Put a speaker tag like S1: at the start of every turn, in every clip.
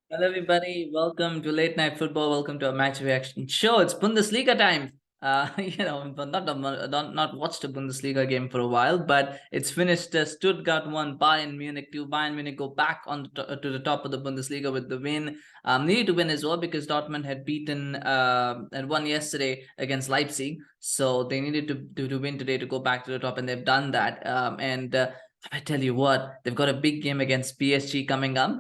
S1: Hello, everybody. Welcome to Late Night Football. Welcome to a match reaction show. It's Bundesliga time. But not watched a Bundesliga game for a while, but it's finished. Stuttgart 1, Bayern Munich 2. Bayern Munich go back to the top of the Bundesliga with the win. Needed to win as well because Dortmund had had won yesterday against Leipzig, so they needed to win today to go back to the top, and they've done that. I tell you what, they've got a big game against PSG coming up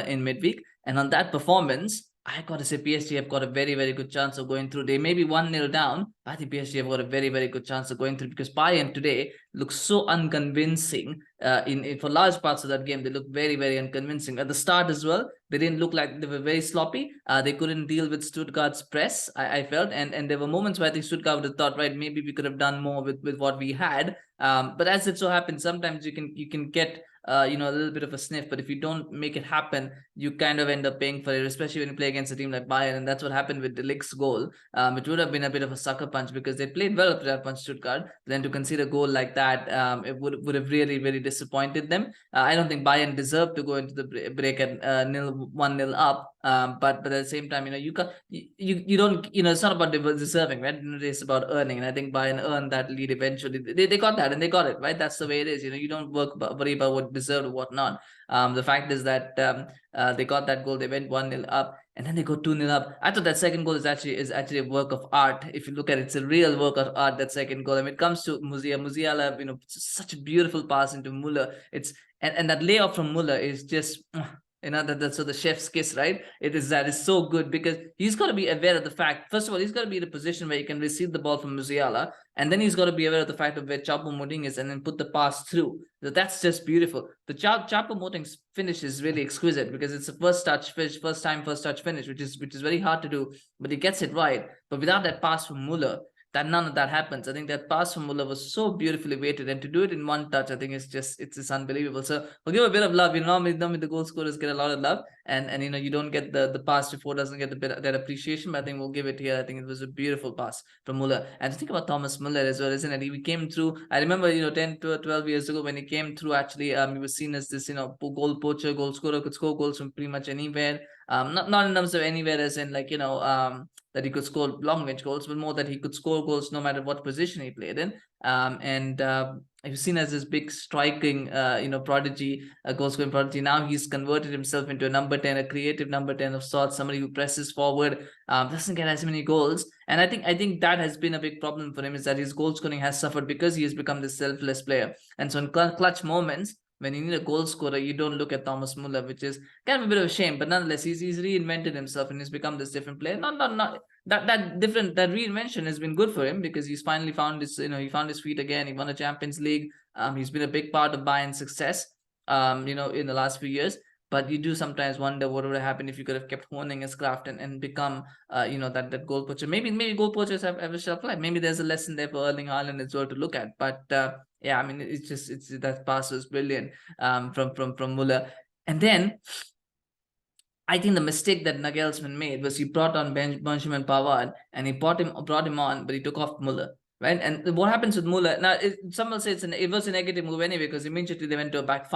S1: in midweek. And on that performance, I got to say PSG have got a very, very good chance of going through. They may be 1-0 down, but I think PSG have got a very, very good chance of going through because Bayern today looks so unconvincing. For large parts of that game, they look very, very unconvincing. At the start as well, they didn't look like they were very sloppy. They couldn't deal with Stuttgart's press, I felt. And there were moments where I think Stuttgart would have thought, right, maybe we could have done more with what we had. But as it so happens, sometimes you can get a little bit of a sniff, but if you don't make it happen, you kind of end up paying for it, especially when you play against a team like Bayern. And that's what happened with the Ligt's goal. It would have been a bit of a sucker punch because they played well up to that punch, Stuttgart. Then to concede a goal like that, it would have really, really disappointed them. I don't think Bayern deserved to go into the break at 1-0 up. But at the same time, you don't, it's not about deserving, right? It's about earning. And I think Bayern earned that lead eventually. They got that and they got it, right? That's the way it is. You don't worry about what deserved or what not. The fact is that they got that goal. They went 1-0 up, and then they go 2-0 up. I thought that second goal is actually a work of art. If you look at it, it's a real work of art. That second goal. I mean, it comes to Musiala, such a beautiful pass into Muller. And that layoff from Muller is just. That's so the chef's kiss, right? That is so good because he's got to be aware of the fact. First of all, he's got to be in a position where he can receive the ball from Musiala, and then he's got to be aware of the fact of where Choupo-Moting is, and then put the pass through. So that's just beautiful. The Choupo-Moting's finish is really exquisite because it's a first touch finish, which is very hard to do, but he gets it right. But without that pass from Muller, that none of that happens. I think that pass from Muller was so beautifully weighted, and to do it in one touch, I think it's just unbelievable. So we'll give a bit of love. Normally the goal scorers get a lot of love, and you don't get the pass before doesn't get that appreciation. But I think we'll give it here. I think it was a beautiful pass from Muller. And to think about Thomas Muller as well, isn't it? He came through. I remember 10 to 12 years ago when he came through. Actually, he was seen as this goal poacher, goal scorer, could score goals from pretty much anywhere. Not in terms of anywhere as in that he could score long range goals, but more that he could score goals no matter what position he played in. He was seen as this big striking, prodigy, goal scoring prodigy. Now he's converted himself into a number 10, a creative number 10 of sorts, somebody who presses forward, doesn't get as many goals. And I think that has been a big problem for him, is that his goal scoring has suffered because he has become this selfless player. And so in clutch moments, when you need a goal scorer, you don't look at Thomas Muller, which is kind of a bit of a shame. But nonetheless, he's reinvented himself and he's become this different player. Not that reinvention has been good for him because he's finally found he found his feet again. He won a Champions League. He's been a big part of Bayern's success. In the last few years. But you do sometimes wonder what would have happened if you could have kept honing his craft and become, that goal poacher. Maybe goal poachers have a shelf life. Maybe there's a lesson there for Erling Haaland as well to look at. But yeah, I mean, it's that pass was brilliant from Muller. And then I think the mistake that Nagelsmann made was he brought on Benjamin Pavard and he brought him on, but he took off Muller. Right, and what happens with Muller now? Some will say it was a negative move anyway because immediately they went to a back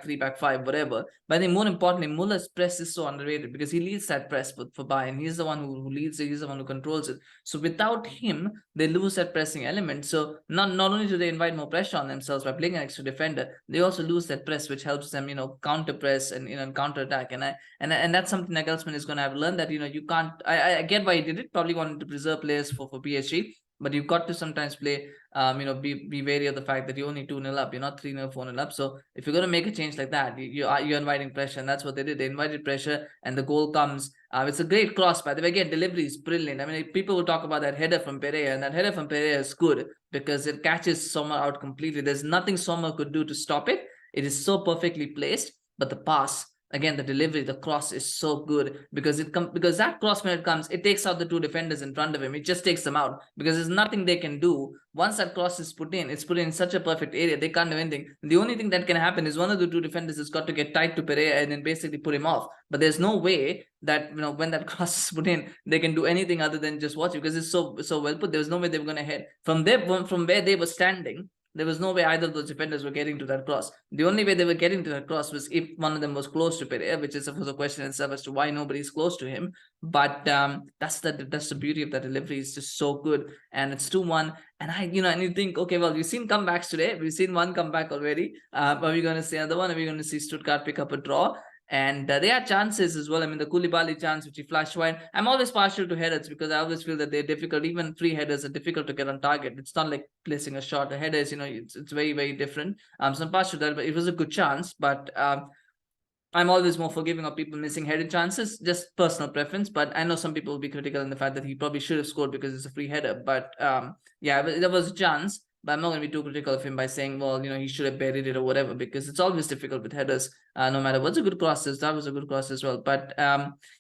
S1: three, back five, whatever. But I think more importantly, Muller's press is so underrated because he leads that press for Bayern. He's the one who leads it. He's the one who controls it. So without him, they lose that pressing element. So not only do they invite more pressure on themselves by playing an extra defender, they also lose that press, which helps them counter press and counter attack. And that's something Nagelsmann is going to have learned, that you can't. I get why he did it. Probably wanted to preserve players for PSG. But you've got to sometimes play, be wary of the fact that you're only 2-0 up, you're not 3-0, 4-0 up. So if you're going to make a change like that, you're inviting pressure, and that's what they did. They invited pressure, and the goal comes. It's a great cross, by the way. Again, delivery is brilliant. I mean, people will talk about that header from Pereira, and that header from Pereira is good because it catches Sommer out completely. There's nothing Sommer could do to stop it. It is so perfectly placed, but the pass. Again, the delivery, the cross is so good because that cross, when it comes, it takes out the two defenders in front of him. It just takes them out because there's nothing they can do. Once that cross is put in, it's put in such a perfect area, they can't do anything. The only thing that can happen is one of the two defenders has got to get tight to Pereira and then basically put him off. But there's no way that when that cross is put in, they can do anything other than just watch it because it's so well put. There was no way they were going to head from where they were standing. there was no way either of those defenders were getting to that cross. The only way they were getting to that cross was if one of them was close to Pereira, which is of course a question in itself as to why nobody's close to him. But that's the beauty of that delivery. It's just so good, and it's 2-1. And and you think, okay, well, we've seen comebacks today. We've seen one comeback already. Are we going to see another one? Are we going to see Stuttgart pick up a draw? And they had chances as well. I mean, the Koulibaly chance, which he flashed wide. I'm always partial to headers because I always feel that they're difficult. Even free headers are difficult to get on target. It's not like placing a shot. A header is, it's very, very different. So I'm partial to that, but it was a good chance. But I'm always more forgiving of people missing headed chances, just personal preference. But I know some people will be critical in the fact that he probably should have scored because it's a free header. But yeah, there was a chance. But I'm not going to be too critical of him by saying, well, he should have buried it or whatever, because it's always difficult with headers, no matter what's a good crosses. That was a good cross as well. But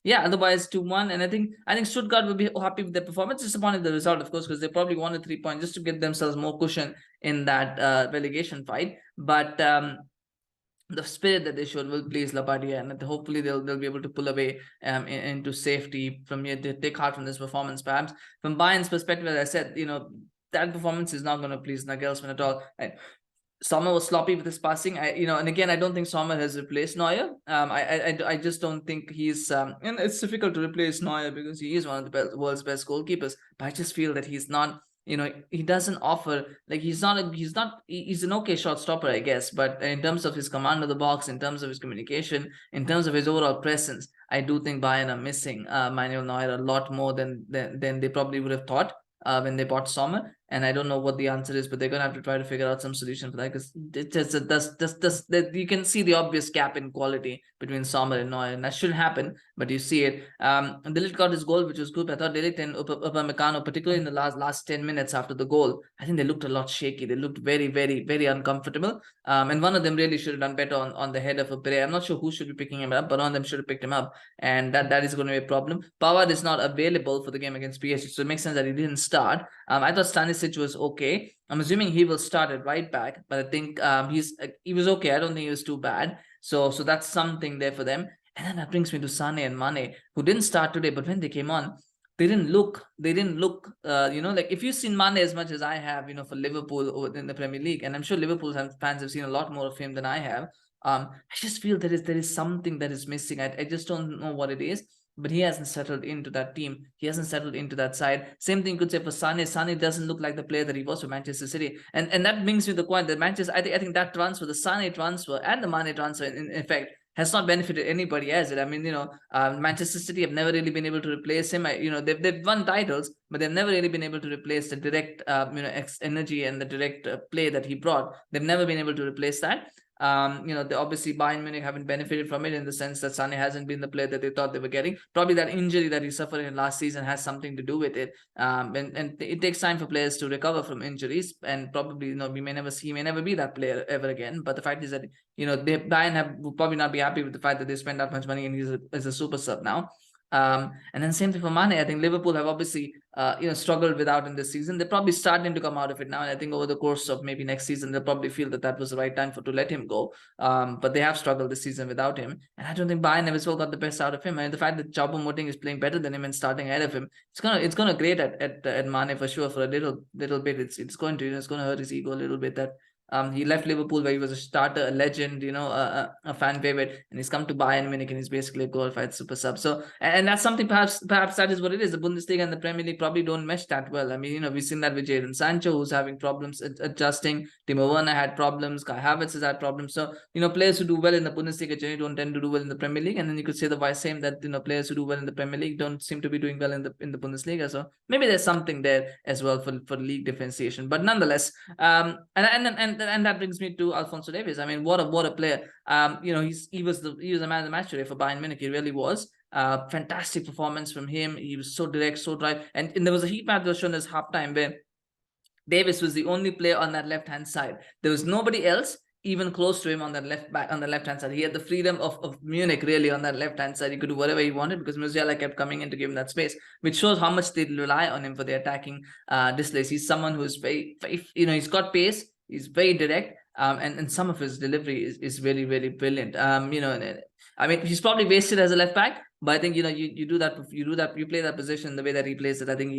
S1: yeah, otherwise 2-1. And I think Stuttgart will be happy with their performance. Disappointed the result, of course, because they probably wanted 3 points just to get themselves more cushion in that relegation fight. But the spirit that they showed will please Labbadia, and hopefully they'll be able to pull away into safety from here. They take heart from this performance. Perhaps from Bayern's perspective, as I said, that performance is not going to please Nagelsmann at all. Sommer was sloppy with his passing. And again, I don't think Sommer has replaced Neuer. I just don't think he's. And it's difficult to replace Neuer because he is one of the world's best goalkeepers. But I just feel that he's not. He doesn't offer, like, he's an okay shot stopper, I guess, but in terms of his command of the box, in terms of his communication, in terms of his overall presence, I do think Bayern are missing Manuel Neuer a lot more than they probably would have thought when they bought Sommer. And I don't know what the answer is, but they're going to have to try to figure out some solution for that, because you can see the obvious gap in quality between Sommer and Neuer, and that shouldn't happen, but you see it. And Ligt got his goal, which was good. I thought Ligt and Upamecano, particularly in the last 10 minutes after the goal, I think they looked a lot shaky. They looked very, very, very uncomfortable. And one of them really should have done better on the header for Pereira. I'm not sure who should be picking him up, but one of them should have picked him up, and that is going to be a problem. Pavard is not available for the game against PSG, so it makes sense that he didn't start. I thought Stanisic was okay. I'm assuming he will start at right back, but I think he was okay. I don't think he was too bad. So that's something there for them. And then that brings me to Sane and Mane, who didn't start today, but when they came on, they didn't look like, if you've seen Mane as much as I have, for Liverpool in the Premier League, and I'm sure Liverpool fans have seen a lot more of him than I have. I just feel there is something that is missing. I just don't know what it is. But he hasn't settled into that team. He hasn't settled into that side. Same thing you could say for Sane. Sane doesn't look like the player that he was for Manchester City. And that brings me to the point that Manchester, I think that transfer, the Sane transfer and the Mane transfer, in effect, has not benefited anybody, has it? I mean, Manchester City have never really been able to replace him. They've won titles, but they've never really been able to replace the direct, energy and the direct play that he brought. They've never been able to replace that. They obviously Bayern Munich haven't benefited from it in the sense that Sane hasn't been the player that they thought they were getting. Probably that injury that he suffered in last season has something to do with it. And it takes time for players to recover from injuries, and probably he may never be that player ever again. But the fact is that Bayern will probably not be happy with the fact that they spend that much money and he's a super sub now. And then same thing for Mane. I think Liverpool have obviously struggled without him this season. They're probably starting to come out of it now, and I think over the course of maybe next season they'll probably feel that was the right time to let him go. But they have struggled this season without him, and I don't think Bayern have as well got the best out of him. And the fact that Choupo-Moting is playing better than him and starting ahead of him, it's gonna grate at Mane for sure for a little bit. It's going to hurt his ego a little bit that. He left Liverpool where he was a starter, a legend, a fan favorite, and he's come to Bayern Munich and he's basically a glorified super sub. So, and that's something perhaps that is what it is. The Bundesliga and the Premier League probably don't mesh that well. I mean, we've seen that with Jadon Sancho, who's having problems adjusting. Timo Werner had problems. Kai Havertz has had problems. So, players who do well in the Bundesliga generally don't tend to do well in the Premier League. And then you could say the same that players who do well in the Premier League don't seem to be doing well in the Bundesliga. So maybe there's something there as well for league differentiation. But nonetheless, and that brings me to Alphonso Davies. I mean, what a player. He was a man of the match today for Bayern Munich. He really was. Fantastic performance from him. He was so direct, so dry. And there was a heat map that was shown as halftime where Davies was the only player on that left-hand side. There was nobody else even close to him on that left-hand side. He had the freedom of Munich really on that left-hand side. He could do whatever he wanted because Musiala kept coming in to give him that space, which shows how much they rely on him for the attacking displays. He's someone who's very, he's got pace. He's very direct, and some of his delivery is really, really brilliant. I mean, he's probably wasted as a left back, but I think you play that position the way that he plays it. I think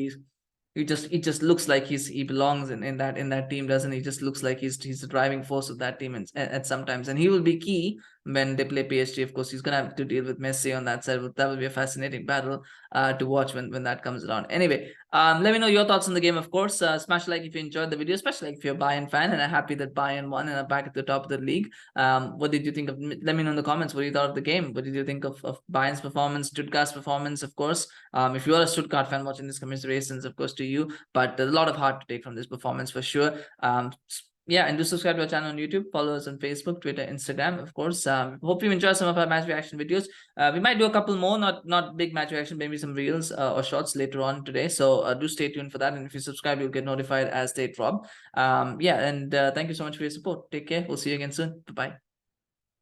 S1: He just looks like he belongs in that team, doesn't he? Just looks like he's the driving force of that team at sometimes, and he will be key when they play PSG. Of course, he's gonna have to deal with Messi on that side. That will be a fascinating battle to watch when that comes around. Anyway, let me know your thoughts on the game. Of course, smash like if you enjoyed the video, especially if you're a Bayern fan and are happy that Bayern won and are back at the top of the league. What did you think of? Let me know in the comments what you thought of the game. What did you think of Bayern's performance, Stuttgart's performance? Of course, if you are a Stuttgart fan watching this, commiserations, of course, to you. But there's a lot of heart to take from this performance for sure. Yeah, and do subscribe to our channel on YouTube. Follow us on Facebook, Twitter, Instagram, of course. Hope you enjoy some of our match reaction videos. We might do a couple more, not big match reaction, maybe some reels or shorts later on today. So do stay tuned for that. And if you subscribe, you'll get notified as they drop. Yeah, and thank you so much for your support. Take care. We'll see you again soon. Bye-bye.